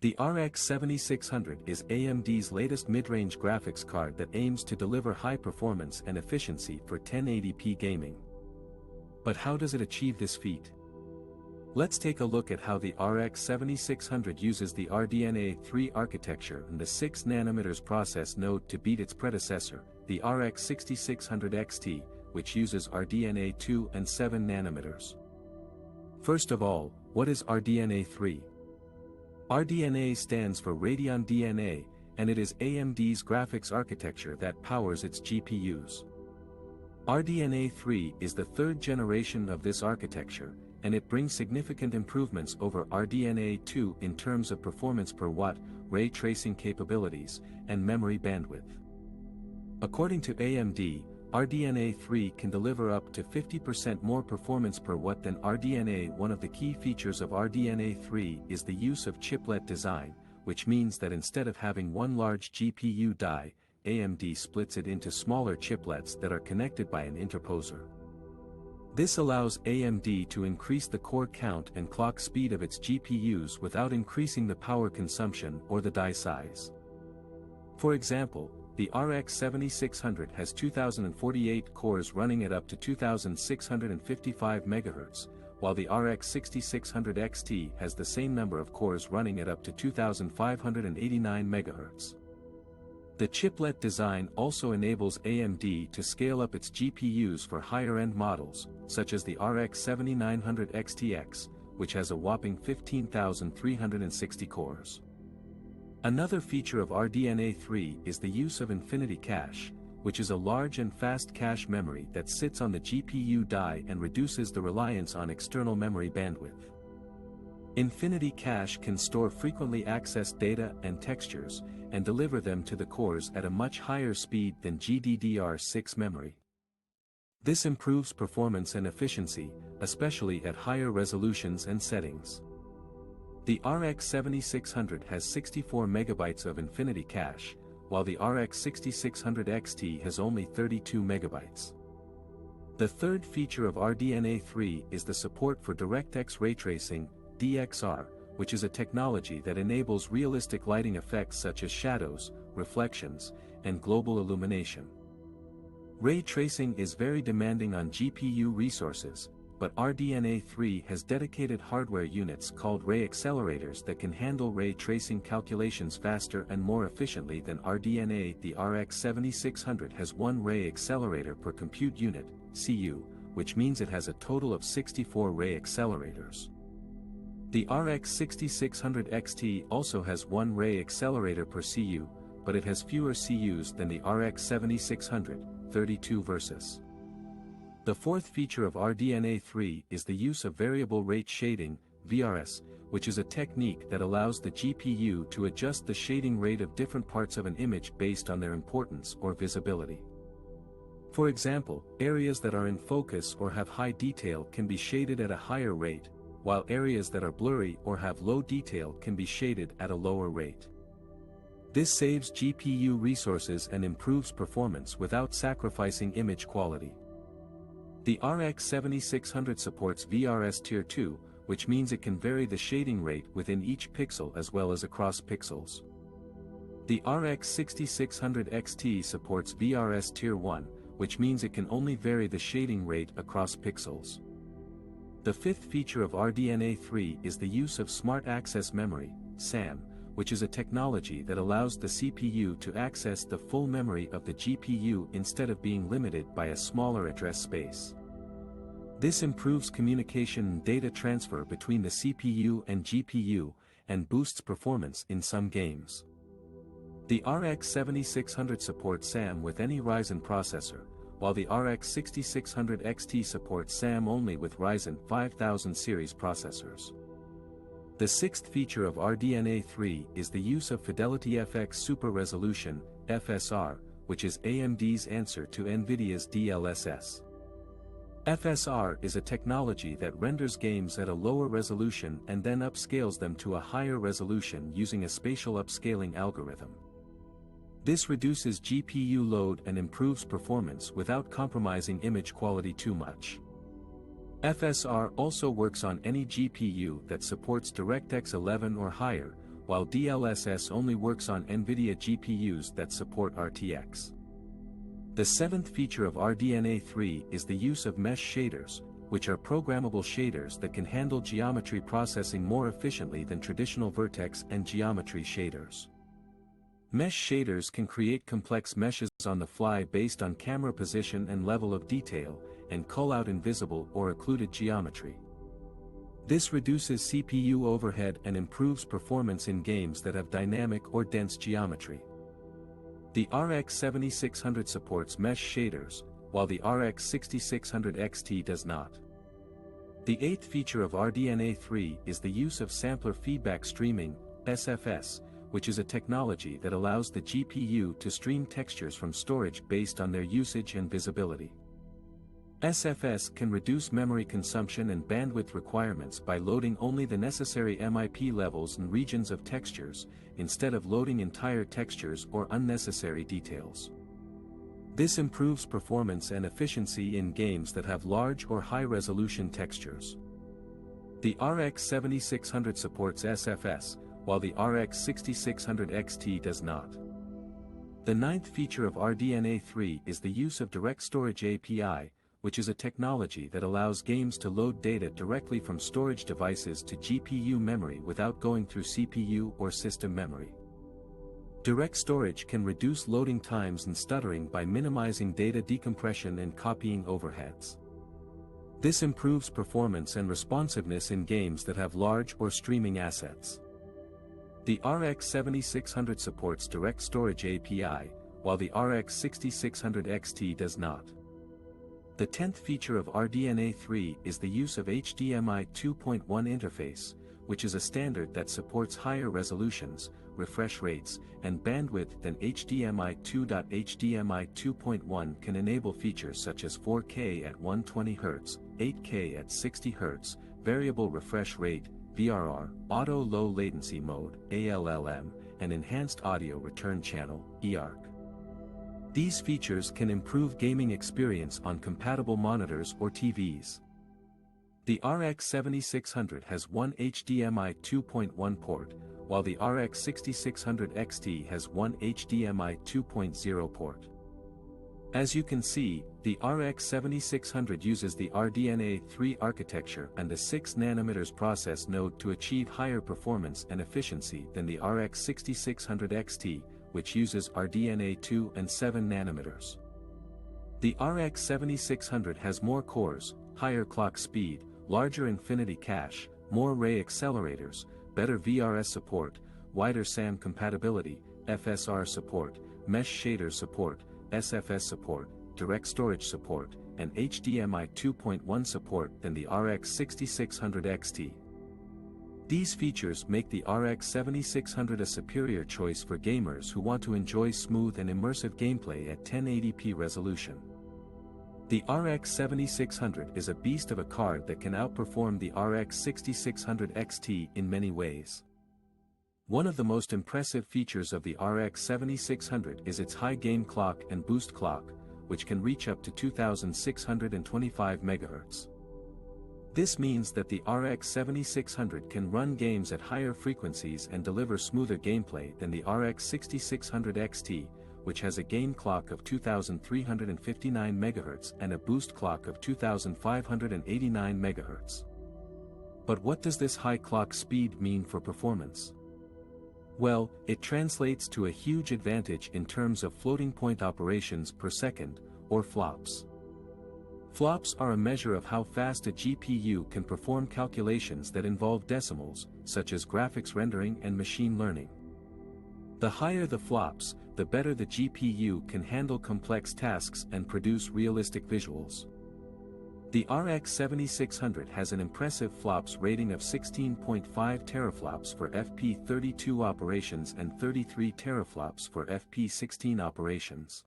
The RX 7600 is AMD's latest mid-range graphics card that aims to deliver high performance and efficiency for 1080p gaming. But how does it achieve this feat? Let's take a look at how the RX 7600 uses the RDNA 3 architecture and the 6nm process node to beat its predecessor, the RX 6600 XT, which uses RDNA 2 and 7nm. First of all, what is RDNA 3? RDNA stands for Radeon DNA, and it is AMD's graphics architecture that powers its GPUs. RDNA 3 is the third generation of this architecture, and it brings significant improvements over RDNA 2 in terms of performance per watt, ray tracing capabilities, and memory bandwidth. According to AMD, RDNA 3 can deliver up to 50% more performance per watt than RDNA. One of the key features of RDNA 3 is the use of chiplet design, which means that instead of having one large GPU die, AMD splits it into smaller chiplets that are connected by an interposer. This allows AMD to increase the core count and clock speed of its GPUs without increasing the power consumption or the die size. For example, the RX 7600 has 2048 cores running at up to 2655 MHz, while the RX 6600 XT has the same number of cores running at up to 2589 MHz. The chiplet design also enables AMD to scale up its GPUs for higher-end models, such as the RX 7900 XTX, which has a whopping 15,360 cores. Another feature of RDNA 3 is the use of Infinity Cache, which is a large and fast cache memory that sits on the GPU die and reduces the reliance on external memory bandwidth. Infinity Cache can store frequently accessed data and textures, and deliver them to the cores at a much higher speed than GDDR6 memory. This improves performance and efficiency, especially at higher resolutions and settings. The RX 7600 has 64 MB of Infinity Cache, while the RX 6600 XT has only 32 MB. The third feature of RDNA 3 is the support for DirectX ray tracing, DXR, which is a technology that enables realistic lighting effects such as shadows, reflections, and global illumination. Ray tracing is very demanding on GPU resources, but RDNA 3 has dedicated hardware units called ray accelerators that can handle ray tracing calculations faster and more efficiently than RDNA. The RX 7600 has one ray accelerator per compute unit, CU, which means it has a total of 64 ray accelerators. The RX 6600 XT also has one ray accelerator per CU, but it has fewer CUs than the RX 7600, 32 versus. The fourth feature of RDNA 3 is the use of variable rate shading, VRS, which is a technique that allows the GPU to adjust the shading rate of different parts of an image based on their importance or visibility. For example, areas that are in focus or have high detail can be shaded at a higher rate, while areas that are blurry or have low detail can be shaded at a lower rate. This saves GPU resources and improves performance without sacrificing image quality. The RX 7600 supports VRS Tier 2, which means it can vary the shading rate within each pixel as well as across pixels. The RX 6600 XT supports VRS Tier 1, which means it can only vary the shading rate across pixels. The fifth feature of RDNA 3 is the use of Smart Access Memory, SAM, which is a technology that allows the CPU to access the full memory of the GPU instead of being limited by a smaller address space. This improves communication and data transfer between the CPU and GPU, and boosts performance in some games. The RX 7600 supports SAM with any Ryzen processor, while the RX 6600 XT supports SAM only with Ryzen 5000 series processors. The sixth feature of RDNA 3 is the use of Fidelity FX Super Resolution, FSR, which is AMD's answer to NVIDIA's DLSS. FSR is a technology that renders games at a lower resolution and then upscales them to a higher resolution using a spatial upscaling algorithm. This reduces GPU load and improves performance without compromising image quality too much. FSR also works on any GPU that supports DirectX 11 or higher, while DLSS only works on NVIDIA GPUs that support RTX. The seventh feature of RDNA 3 is the use of mesh shaders, which are programmable shaders that can handle geometry processing more efficiently than traditional vertex and geometry shaders. Mesh shaders can create complex meshes on the fly based on camera position and level of detail, and cull out invisible or occluded geometry. This reduces CPU overhead and improves performance in games that have dynamic or dense geometry. The RX 7600 supports mesh shaders, while the RX 6600 XT does not. The eighth feature of RDNA 3 is the use of sampler feedback streaming, SFS, which is a technology that allows the GPU to stream textures from storage based on their usage and visibility. SFS can reduce memory consumption and bandwidth requirements by loading only the necessary MIP levels and regions of textures, instead of loading entire textures or unnecessary details. This improves performance and efficiency in games that have large or high-resolution textures. The RX 7600 supports SFS, while the RX 6600 XT does not. The ninth feature of RDNA 3 is the use of Direct Storage API, which is a technology that allows games to load data directly from storage devices to GPU memory without going through CPU or system memory. Direct storage can reduce loading times and stuttering by minimizing data decompression and copying overheads. This improves performance and responsiveness in games that have large or streaming assets. The RX 7600 supports Direct Storage API, while the RX 6600 XT does not. The 10th feature of RDNA 3 is the use of HDMI 2.1 interface, which is a standard that supports higher resolutions, refresh rates, and bandwidth than HDMI 2. HDMI 2.1 can enable features such as 4K at 120 Hz, 8K at 60 Hz, variable refresh rate, VRR, auto low latency mode, ALLM, and enhanced audio return channel, EARC. These features can improve gaming experience on compatible monitors or TVs. The RX 7600 has one HDMI 2.1 port, while the RX 6600 XT has one HDMI 2.0 port. As you can see, the RX 7600 uses the RDNA 3 architecture and a 6nm process node to achieve higher performance and efficiency than the RX 6600 XT, which uses RDNA 2 and 7nm. The RX 7600 has more cores, higher clock speed, larger infinity cache, more ray accelerators, better VRS support, wider SAM compatibility, FSR support, mesh shader support, SFS support, direct storage support, and HDMI 2.1 support than the RX 6600 XT. These features make the RX 7600 a superior choice for gamers who want to enjoy smooth and immersive gameplay at 1080p resolution. The RX 7600 is a beast of a card that can outperform the RX 6600 XT in many ways. One of the most impressive features of the RX 7600 is its high game clock and boost clock, which can reach up to 2625 MHz. This means that the RX 7600 can run games at higher frequencies and deliver smoother gameplay than the RX 6600 XT, which has a gain clock of 2359 MHz and a boost clock of 2589 MHz. But what does this high clock speed mean for performance? Well, it translates to a huge advantage in terms of floating point operations per second, or flops. Flops are a measure of how fast a GPU can perform calculations that involve decimals, such as graphics rendering and machine learning. The higher the flops, the better the GPU can handle complex tasks and produce realistic visuals. The RX 7600 has an impressive flops rating of 16.5 teraflops for FP32 operations and 33 teraflops for FP16 operations.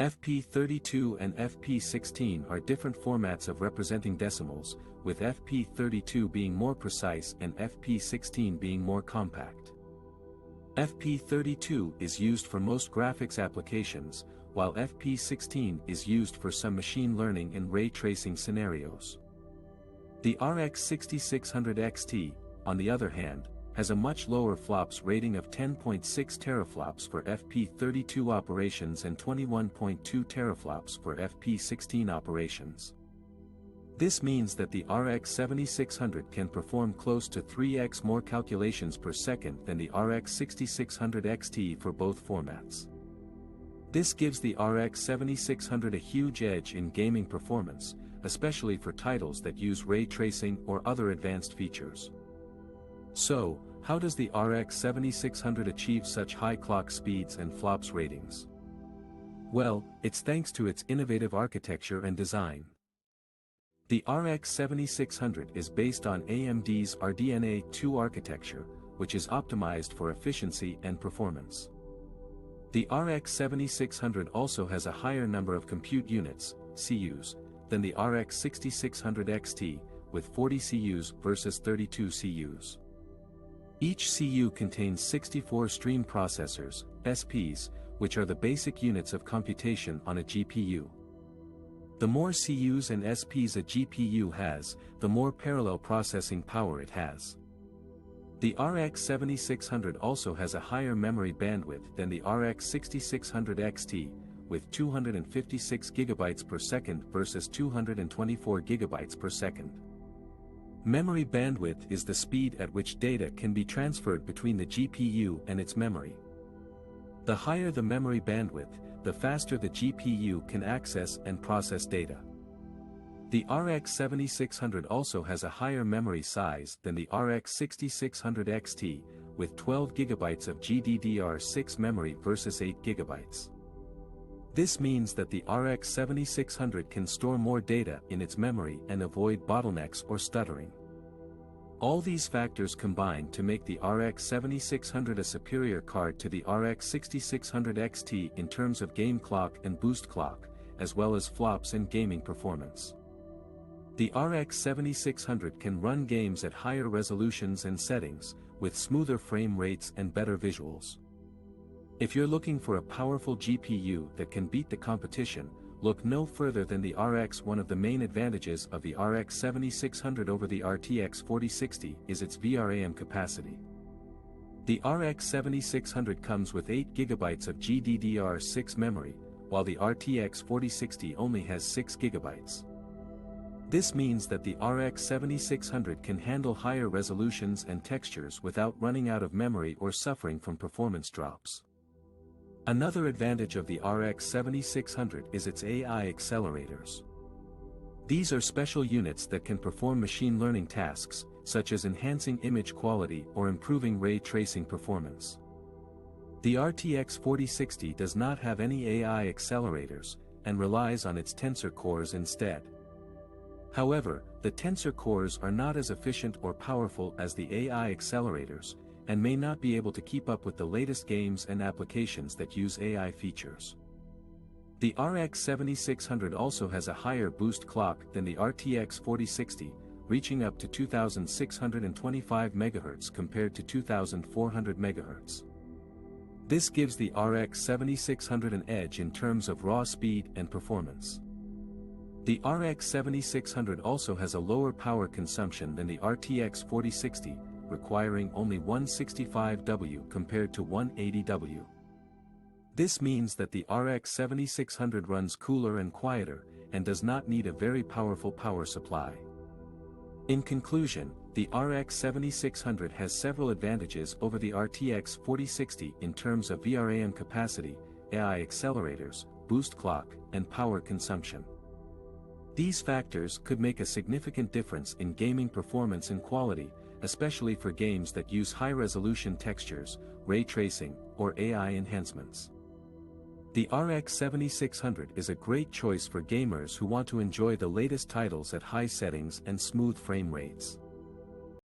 FP32 and FP16 are different formats of representing decimals, with FP32 being more precise and FP16 being more compact. FP32 is used for most graphics applications, while FP16 is used for some machine learning and ray tracing scenarios. The RX 6600 XT, on the other hand, has a much lower flops rating of 10.6 teraflops for FP32 operations and 21.2 teraflops for FP16 operations. This means that the RX 7600 can perform close to 3x more calculations per second than the RX 6600 XT for both formats. This gives the RX 7600 a huge edge in gaming performance, especially for titles that use ray tracing or other advanced features. So, how does the RX 7600 achieve such high clock speeds and flops ratings? Well, it's thanks to its innovative architecture and design. The RX 7600 is based on AMD's RDNA 2 architecture, which is optimized for efficiency and performance. The RX 7600 also has a higher number of compute units, CUs, than the RX 6600 XT, with 40 CUs versus 32 CUs. Each CU contains 64 stream processors, SPs, which are the basic units of computation on a GPU. The more CUs and SPs a GPU has, the more parallel processing power it has. The RX 7600 also has a higher memory bandwidth than the RX 6600 XT, with 256 GB per second versus 224 GB per second. Memory bandwidth is the speed at which data can be transferred between the GPU and its memory. The higher the memory bandwidth, the faster the GPU can access and process data. The RX 7600 also has a higher memory size than the RX 6600 XT, with 12 GB of GDDR6 memory versus 8 GB. This means that the RX 7600 can store more data in its memory and avoid bottlenecks or stuttering. All these factors combine to make the RX 7600 a superior card to the RX 6600 XT in terms of game clock and boost clock, as well as flops and gaming performance. The RX 7600 can run games at higher resolutions and settings, with smoother frame rates and better visuals. If you're looking for a powerful GPU that can beat the competition, look no further than the RX. One of the main advantages of the RX 7600 over the RTX 4060 is its VRAM capacity. The RX 7600 comes with 8 GB of GDDR6 memory, while the RTX 4060 only has 6 GB. This means that the RX 7600 can handle higher resolutions and textures without running out of memory or suffering from performance drops. Another advantage of the RX 7600 is its AI accelerators. These are special units that can perform machine learning tasks, such as enhancing image quality or improving ray tracing performance. The RTX 4060 does not have any AI accelerators, and relies on its tensor cores instead. However, the tensor cores are not as efficient or powerful as the AI accelerators, and may not be able to keep up with the latest games and applications that use AI features. The RX 7600 also has a higher boost clock than the RTX 4060, reaching up to 2625 MHz compared to 2400 MHz. This gives the RX 7600 an edge in terms of raw speed and performance. The RX 7600 also has a lower power consumption than the RTX 4060, requiring only 165W compared to 180W. This means that the RX 7600 runs cooler and quieter, and does not need a very powerful power supply. In conclusion, the RX 7600 has several advantages over the RTX 4060 in terms of VRAM capacity, AI accelerators, boost clock, and power consumption. These factors could make a significant difference in gaming performance and quality, especially for games that use high-resolution textures, ray tracing, or AI enhancements. The RX 7600 is a great choice for gamers who want to enjoy the latest titles at high settings and smooth frame rates.